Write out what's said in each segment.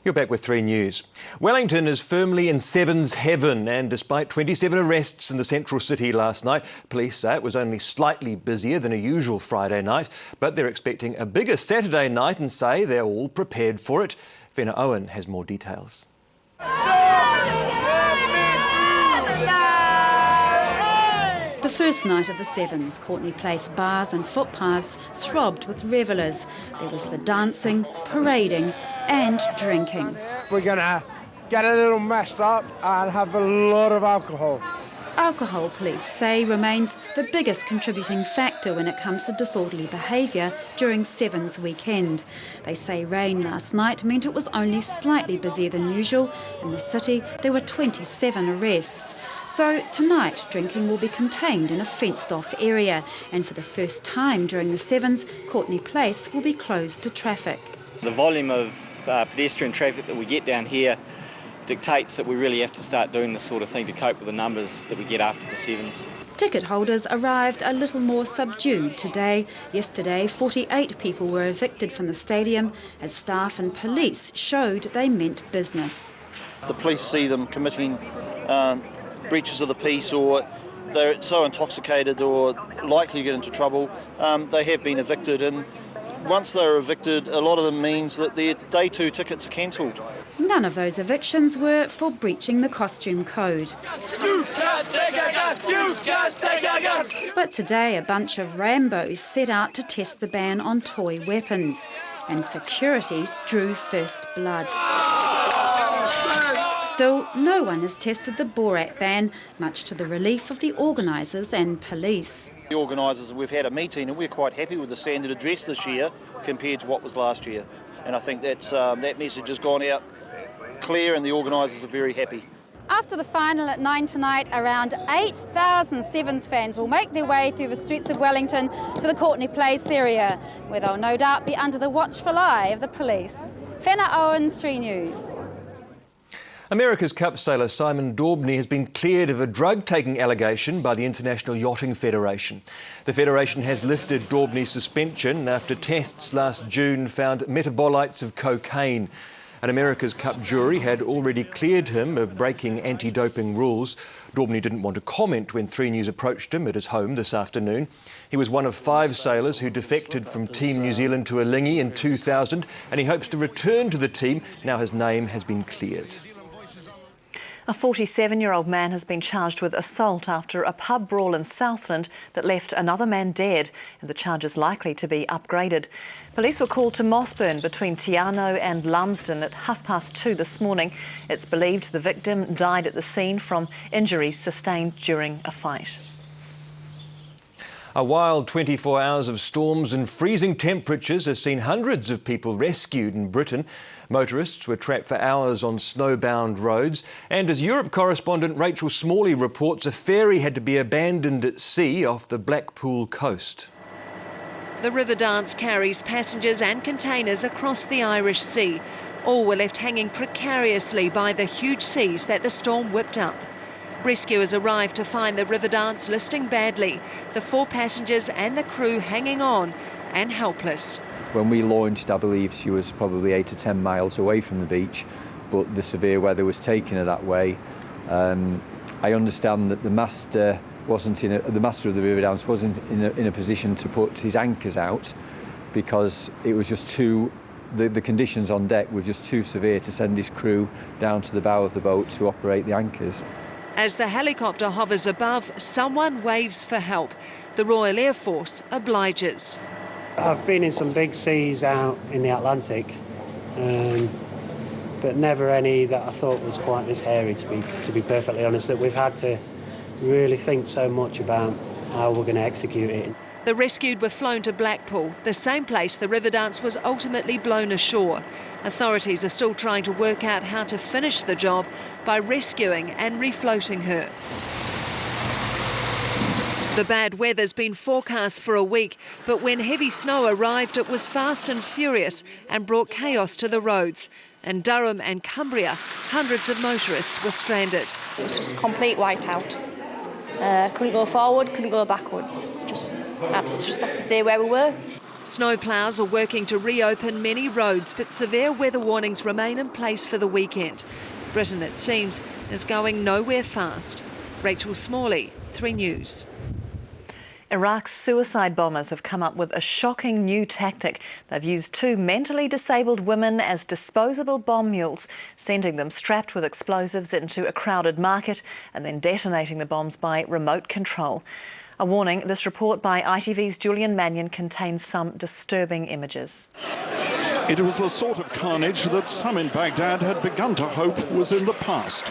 You're back with 3 News. Wellington is firmly in Sevens heaven, and despite 27 arrests in the central city last night, police say it was only slightly busier than a usual Friday night, but they're expecting a bigger Saturday night and say they're all prepared for it. Fiona Owen has more details. The first night of the Sevens, Courtney Place bars and footpaths throbbed with revellers. There was the dancing, parading and drinking. We're going to get a little messed up and have a lot of alcohol. Alcohol, police say, remains the biggest contributing factor when it comes to disorderly behaviour during Sevens weekend. They say rain last night meant it was only slightly busier than usual. In the city, there were 27 arrests. So tonight, drinking will be contained in a fenced-off area. And for the first time during the Sevens, Courtney Place will be closed to traffic. The volume of pedestrian traffic that we get down here dictates that we really have to start doing this sort of thing to cope with the numbers that we get after the Sevens. Ticket holders arrived a little more subdued today. Yesterday, 48 people were evicted from the stadium as staff and police showed they meant business. The police see them committing breaches of the peace, or they're so intoxicated or likely to get into trouble, they have been evicted, and once they're evicted, a lot of them means that their day 2 tickets are cancelled. None of those evictions were for breaching the costume code. You can't take a gun! You can't take a gun! But today a bunch of Rambos set out to test the ban on toy weapons, and security drew first blood. Still, no one has tested the Borat ban, much to the relief of the organisers and police. The organisers, we've had a meeting and we're quite happy with the standard address this year compared to what was last year. And I think that message has gone out clear and the organisers are very happy. After the final at 9 tonight, around 8,000 Sevens fans will make their way through the streets of Wellington to the Courtney Place area, where they'll no doubt be under the watchful eye of the police. Fiona Owen, 3 News. America's Cup sailor Simon Daubney has been cleared of a drug-taking allegation by the International Yachting Federation. The federation has lifted Daubney's suspension after tests last June found metabolites of cocaine. An America's Cup jury had already cleared him of breaking anti-doping rules. Daubney didn't want to comment when 3 News approached him at his home this afternoon. He was one of 5 sailors who defected from Team New Zealand to Alingi in 2000, and he hopes to return to the team now his name has been cleared. A 47-year-old man has been charged with assault after a pub brawl in Southland that left another man dead, and the charge is likely to be upgraded. Police were called to Mossburn between Tiano and Lumsden at 2:30 this morning. It's believed the victim died at the scene from injuries sustained during a fight. A wild 24 hours of storms and freezing temperatures has seen hundreds of people rescued in Britain. Motorists were trapped for hours on snowbound roads. And as Europe correspondent Rachel Smalley reports, a ferry had to be abandoned at sea off the Blackpool coast. The river dance carries passengers and containers across the Irish Sea. All were left hanging precariously by the huge seas that the storm whipped up. Rescuers arrived to find the river dance listing badly, the 4 passengers and the crew hanging on and helpless. When we launched, I believe she was probably 8 to 10 miles away from the beach, but the severe weather was taking her that way. I understand that the master of the river dance wasn't in a position to put his anchors out because it was just too. The conditions on deck were just too severe to send his crew down to the bow of the boat to operate the anchors. As the helicopter hovers above, someone waves for help. The Royal Air Force obliges. I've been in some big seas out in the Atlantic, but never any that I thought was quite this hairy, to be perfectly honest, that we've had to really think so much about how we're going to execute it. The rescued were flown to Blackpool, the same place the river dance was ultimately blown ashore. Authorities are still trying to work out how to finish the job by rescuing and refloating her. The bad weather's been forecast for a week, but when heavy snow arrived, it was fast and furious and brought chaos to the roads. In Durham and Cumbria, hundreds of motorists were stranded. It was just complete whiteout. Couldn't go forward, couldn't go backwards. Just had to stay where we were. Snowplows are working to reopen many roads, but severe weather warnings remain in place for the weekend. Britain, it seems, is going nowhere fast. Rachel Smalley, 3 News. Iraq's suicide bombers have come up with a shocking new tactic. They've used 2 mentally disabled women as disposable bomb mules, sending them strapped with explosives into a crowded market and then detonating the bombs by remote control. A warning, this report by ITV's Julian Mannion contains some disturbing images. It was the sort of carnage that some in Baghdad had begun to hope was in the past.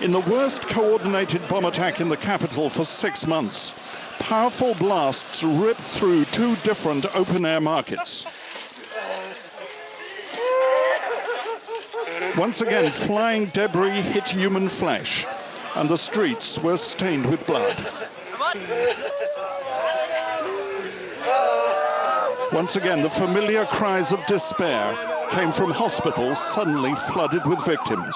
In the worst coordinated bomb attack in the capital for 6 months, powerful blasts ripped through 2 different open-air markets. Once again, flying debris hit human flesh, and the streets were stained with blood. Once again, the familiar cries of despair came from hospitals suddenly flooded with victims.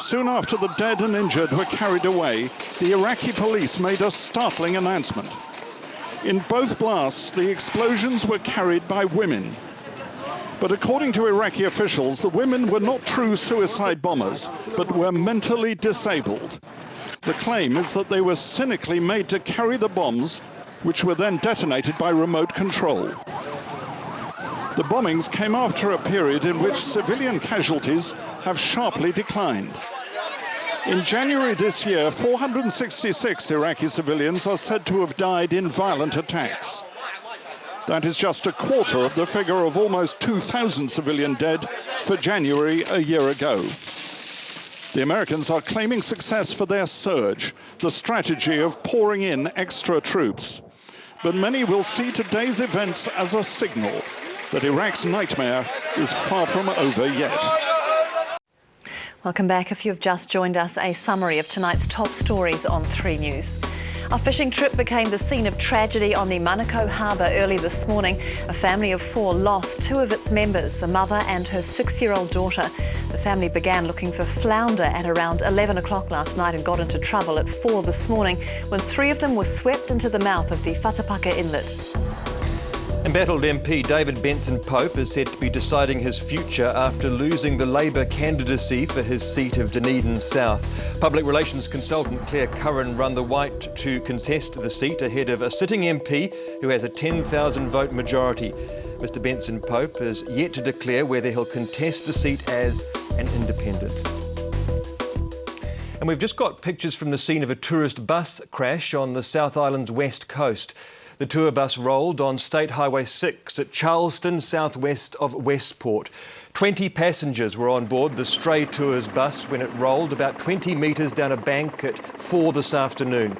Soon after the dead and injured were carried away, the Iraqi police made a startling announcement. In both blasts, the explosions were carried by women. But according to Iraqi officials, the women were not true suicide bombers, but were mentally disabled. The claim is that they were cynically made to carry the bombs, which were then detonated by remote control. The bombings came after a period in which civilian casualties have sharply declined. In January this year, 466 Iraqi civilians are said to have died in violent attacks. That is just a quarter of the figure of almost 2,000 civilian dead for January a year ago. The Americans are claiming success for their surge, the strategy of pouring in extra troops. But many will see today's events as a signal that Iraq's nightmare is far from over yet. Welcome back. If you've just joined us, a summary of tonight's top stories on 3 News. A fishing trip became the scene of tragedy on the Manukau Harbour early this morning. A family of 4 lost 2 of its members, a mother and her 6-year-old daughter. The family began looking for flounder at around 11 o'clock last night and got into trouble at 4 this morning when 3 of them were swept into the mouth of the Whatapaka Inlet. Embattled MP David Benson-Pope is said to be deciding his future after losing the Labour candidacy for his seat of Dunedin South. Public relations consultant Claire Curran run the white to contest the seat ahead of a sitting MP who has a 10,000 vote majority. Mr Benson-Pope is yet to declare whether he'll contest the seat as an independent. And we've just got pictures from the scene of a tourist bus crash on the South Island's west coast. The tour bus rolled on State Highway 6 at Charleston, southwest of Westport. 20 passengers were on board the Stray Tours bus when it rolled about 20 metres down a bank at 4 this afternoon.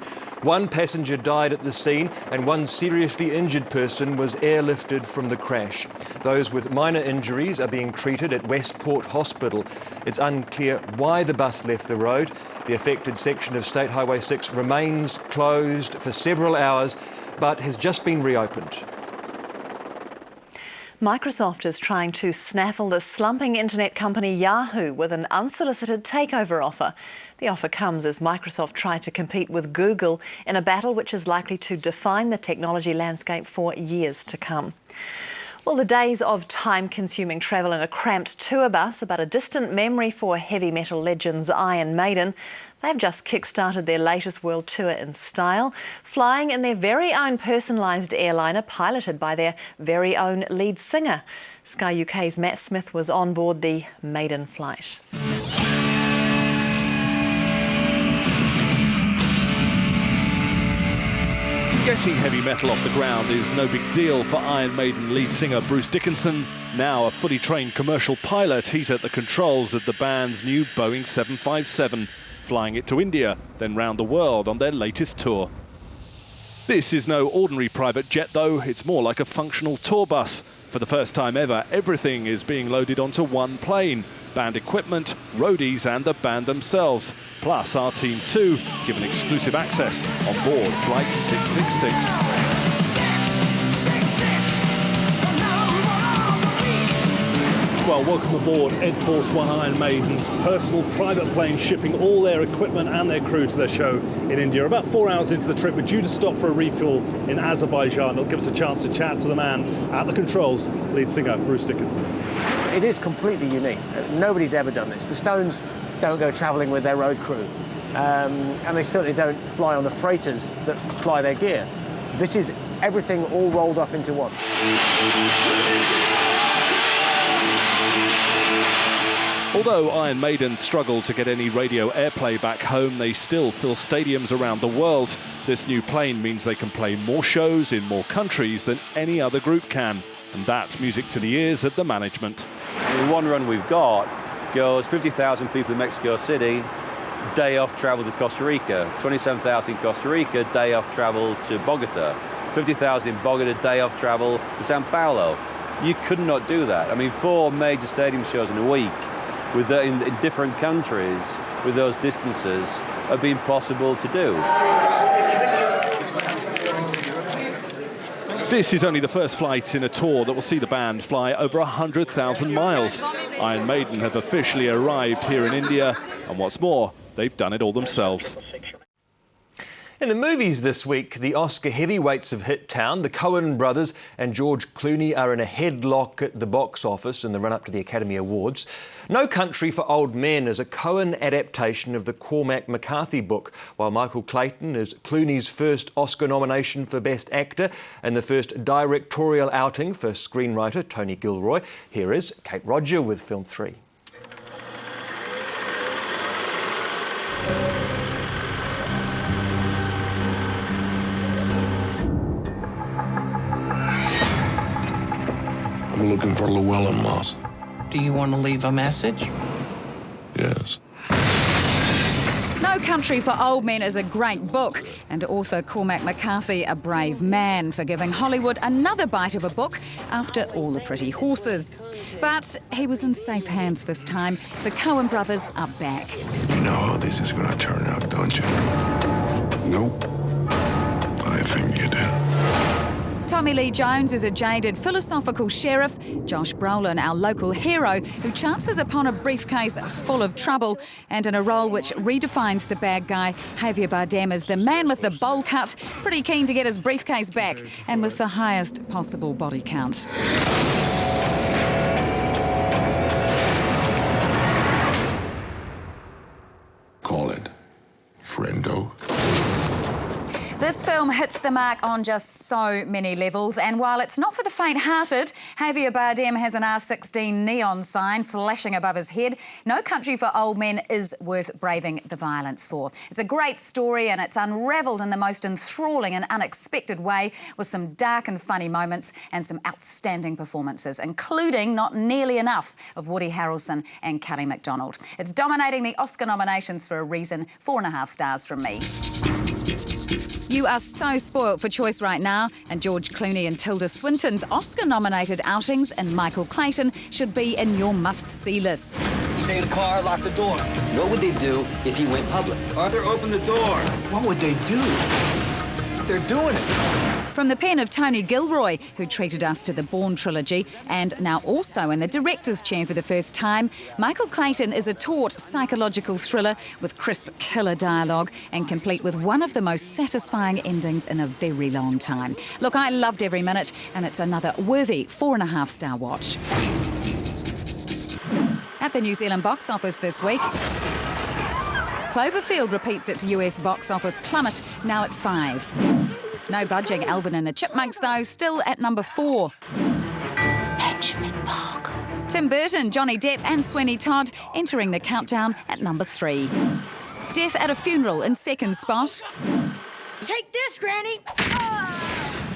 1 passenger died at the scene and 1 seriously injured person was airlifted from the crash. Those with minor injuries are being treated at Westport Hospital. It's unclear why the bus left the road. The affected section of State Highway 6 remains closed for several hours, but has just been reopened. Microsoft is trying to snaffle the slumping internet company Yahoo with an unsolicited takeover offer. The offer comes as Microsoft tried to compete with Google in a battle which is likely to define the technology landscape for years to come. Well, the days of time-consuming travel in a cramped tour bus about a distant memory for heavy metal legends Iron Maiden. They've just kick-started their latest world tour in style, flying in their very own personalised airliner piloted by their very own lead singer. Sky UK's Matt Smith was on board the Maiden flight. Getting heavy metal off the ground is no big deal for Iron Maiden lead singer Bruce Dickinson. Now a fully trained commercial pilot, he's at the controls of the band's new Boeing 757, flying it to India, then round the world on their latest tour. This is no ordinary private jet though, it's more like a functional tour bus. For the first time ever, everything is being loaded onto one plane. Band equipment, roadies and the band themselves. Plus our Team 2 given exclusive access on board Flight 666. Well, welcome aboard Ed Force One Iron Maiden's personal private plane, shipping all their equipment and their crew to their show in India. About 4 hours into the trip, we're due to stop for a refuel in Azerbaijan. That'll give us a chance to chat to the man at the controls, lead singer Bruce Dickinson. It is completely unique. Nobody's ever done this. The Stones don't go travelling with their road crew, and they certainly don't fly on the freighters that fly their gear. This is everything all rolled up into one. Although Iron Maiden struggled to get any radio airplay back home, they still fill stadiums around the world. This new plane means they can play more shows in more countries than any other group can. And that's music to the ears of the management. In one run we've got goes 50,000 people in Mexico City, day off travel to Costa Rica, 27,000 in Costa Rica, day off travel to Bogota, 50,000 in Bogota, day off travel to Sao Paulo. You could not do that. I mean, 4 major stadium shows in a week with in different countries with those distances have been possible to do. This is only the first flight in a tour that will see the band fly over 100,000 miles. Iron Maiden have officially arrived here in India, and what's more, they've done it all themselves. In the movies this week, the Oscar heavyweights have hit town. The Coen brothers and George Clooney are in a headlock at the box office in the run-up to the Academy Awards. No Country for Old Men is a Coen adaptation of the Cormac McCarthy book, while Michael Clayton is Clooney's first Oscar nomination for Best Actor and the first directorial outing for screenwriter Tony Gilroy. Here is Kate Roger with Film 3. I'm looking for Llewellyn Moss. Do you want to leave a message? Yes. No Country for Old Men is a great book, and author Cormac McCarthy a brave man for giving Hollywood another bite of a book after All the Pretty Horses. But he was in safe hands this time. The Coen brothers are back. You know how this is going to turn out, don't you? Nope. I think you do. Tommy Lee Jones is a jaded philosophical sheriff. Josh Brolin, our local hero, who chances upon a briefcase full of trouble. And in a role which redefines the bad guy, Javier Bardem is the man with the bowl cut, pretty keen to get his briefcase back, and with the highest possible body count. Call it friendo. This film hits the mark on just so many levels, and while it's not for the faint-hearted, Javier Bardem has an R16 neon sign flashing above his head. No Country for Old Men is worth braving the violence for. It's a great story, and it's unravelled in the most enthralling and unexpected way, with some dark and funny moments and some outstanding performances, including not nearly enough of Woody Harrelson and Kelly MacDonald. It's dominating the Oscar nominations for a reason. 4.5 stars from me. You are so spoilt for choice right now, and George Clooney and Tilda Swinton's Oscar-nominated outings and Michael Clayton should be in your must-see list. Stay in the car, lock the door. What would they do if he went public? Arthur, open the door. What would they do? They're doing it. From the pen of Tony Gilroy, who treated us to the Bourne trilogy, and now also in the director's chair for the first time, Michael Clayton is a taut psychological thriller with crisp killer dialogue and complete with one of the most satisfying endings in a very long time. Look, I loved every minute, and it's another worthy 4.5 star watch. At the New Zealand box office this week, Cloverfield repeats its US box office plummet, now at 5. No budging Alvin and the Chipmunks, though, still at number 4. Benjamin Park. Tim Burton, Johnny Depp and Sweeney Todd entering the countdown at number 3. Death at a Funeral in second spot. Take this, Granny!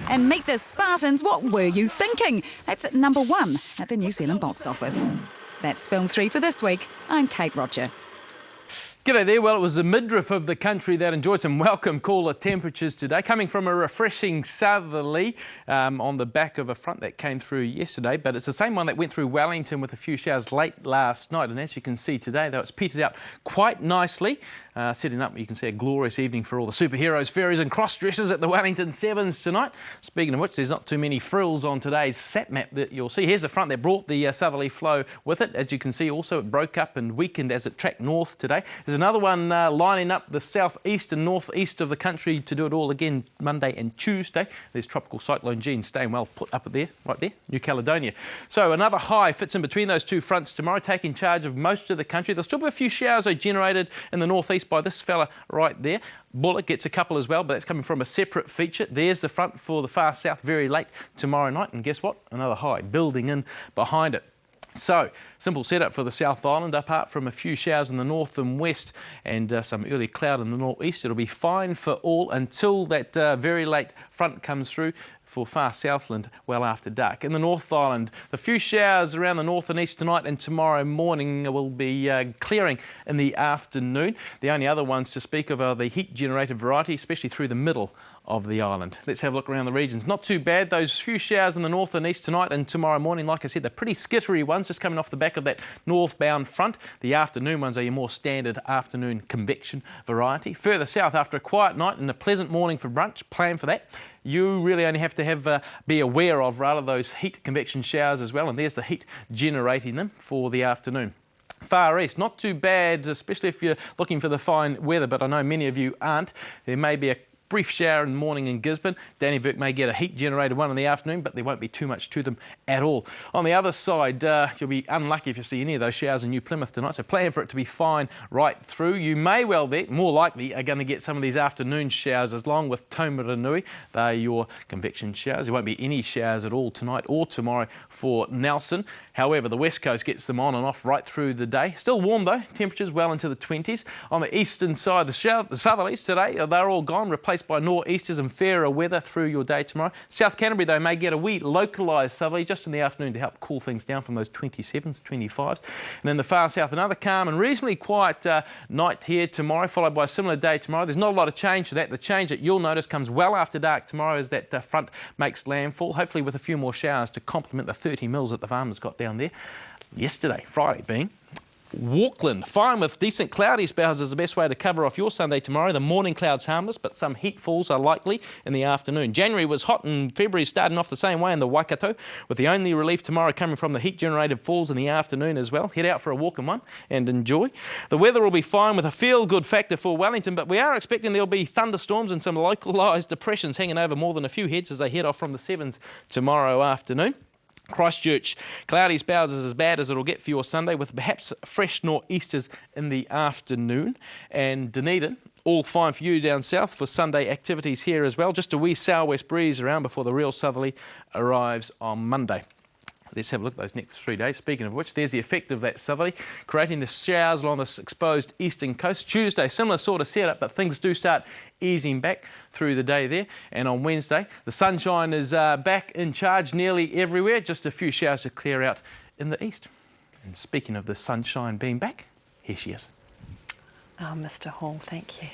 And Meet the Spartans, What Were You Thinking? That's at number 1 at the New Zealand box office. That's Film 3 for this week. I'm Kate Roger. G'day there. Well, it was the midriff of the country that enjoyed some welcome cooler temperatures today, coming from a refreshing southerly on the back of a front that came through yesterday. But it's the same one that went through Wellington with a few showers late last night. And as you can see today, though, it's petered out quite nicely. Setting up, you can see a glorious evening for all the superheroes, fairies and cross-dressers at the Wellington Sevens tonight. Speaking of which, there's not too many frills on today's sat map that you'll see. Here's the front that brought the southerly flow with it. As you can see, also it broke up and weakened as it tracked north today. There's another one lining up the southeast and northeast of the country to do it all again Monday and Tuesday. There's Tropical Cyclone Jean staying well put up there, right there, New Caledonia. So another high fits in between those two fronts tomorrow, taking charge of most of the country. There'll still be a few showers generated in the northeast by this fella right there. Bullock gets a couple as well, but that's coming from a separate feature. There's the front for the far south very late tomorrow night. And guess what? Another high building in behind it. So, simple setup for the South Island, apart from a few showers in the north and west and some early cloud in the northeast. It'll be fine for all until that very late front comes through for far Southland well after dark. In the North Island, the few showers around the north and east tonight and tomorrow morning will be clearing in the afternoon. The only other ones to speak of are the heat-generated variety, especially through the middle of the island. Let's have a look around the regions. Not too bad. Those few showers in the north and east tonight and tomorrow morning, like I said, they're pretty skittery ones, just coming off the back of that northbound front. The afternoon ones are your more standard afternoon convection variety. Further south, after a quiet night and a pleasant morning for brunch, plan for that. You really only have to be aware of rather those heat convection showers as well, and there's the heat generating them for the afternoon. Far east, not too bad, especially if you're looking for the fine weather, but I know many of you aren't. There may be a brief shower in the morning in Gisborne. Dannyvirk may get a heat-generated one in the afternoon, but there won't be too much to them at all. On the other side, you'll be unlucky if you see any of those showers in New Plymouth tonight, so plan for it to be fine right through. You may well be, more likely, are going to get some of these afternoon showers along with Taumaranui. They're your convection showers. There won't be any showers at all tonight or tomorrow for Nelson. However, the west coast gets them on and off right through the day. Still warm though, temperatures well into the 20s. On the eastern side, the southerlies today, they're all gone, replaced by nor'easters and fairer weather through your day tomorrow. South Canterbury, though, may get a wee localised southerly just in the afternoon to help cool things down from those 27s, 25s. And in the far south, another calm and reasonably quiet night here tomorrow, followed by a similar day tomorrow. There's not a lot of change to that. The change that you'll notice comes well after dark tomorrow as that front makes landfall, hopefully with a few more showers to complement the 30 mils that the farmers got down there yesterday, Friday being. Auckland, fine with decent cloudy spells is the best way to cover off your Sunday tomorrow. The morning clouds harmless, but some heat falls are likely in the afternoon. January was hot and February starting off the same way in the Waikato, with the only relief tomorrow coming from the heat-generated falls in the afternoon as well. Head out for a walk in one and enjoy. The weather will be fine with a feel-good factor for Wellington, but we are expecting there'll be thunderstorms and some localised depressions hanging over more than a few heads as they head off from the Sevens tomorrow afternoon. Christchurch, cloudy spells is as bad as it'll get for your Sunday, with perhaps fresh nor'easters in the afternoon. And Dunedin, all fine for you down south for Sunday activities here as well. Just a wee southwest breeze around before the real southerly arrives on Monday. Let's have a look at those next 3 days. Speaking of which, there's the effect of that southerly, creating the showers along this exposed eastern coast. Tuesday, similar sort of setup, but things do start easing back through the day there. And on Wednesday, the sunshine is back in charge nearly everywhere. Just a few showers to clear out in the east. And speaking of the sunshine being back, here she is. Oh, Mr. Hall, thank you.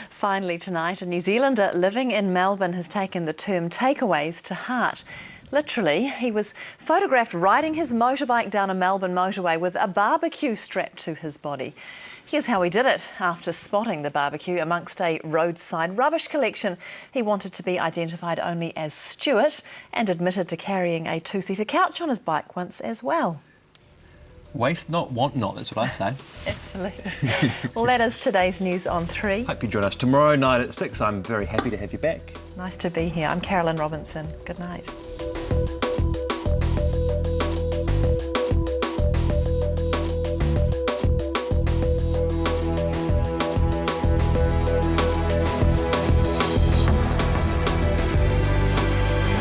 Finally tonight, a New Zealander living in Melbourne has taken the term takeaways to heart. Literally, he was photographed riding his motorbike down a Melbourne motorway with a barbecue strapped to his body. Here's how he did it. After spotting the barbecue amongst a roadside rubbish collection, he wanted to be identified only as Stuart and admitted to carrying a two-seater couch on his bike once as well. Waste not, want not, that's what I say. Absolutely. Well, that is today's News on 3. Hope you join us tomorrow night at 6. I'm very happy to have you back. Nice to be here. I'm Carolyn Robinson. Good night.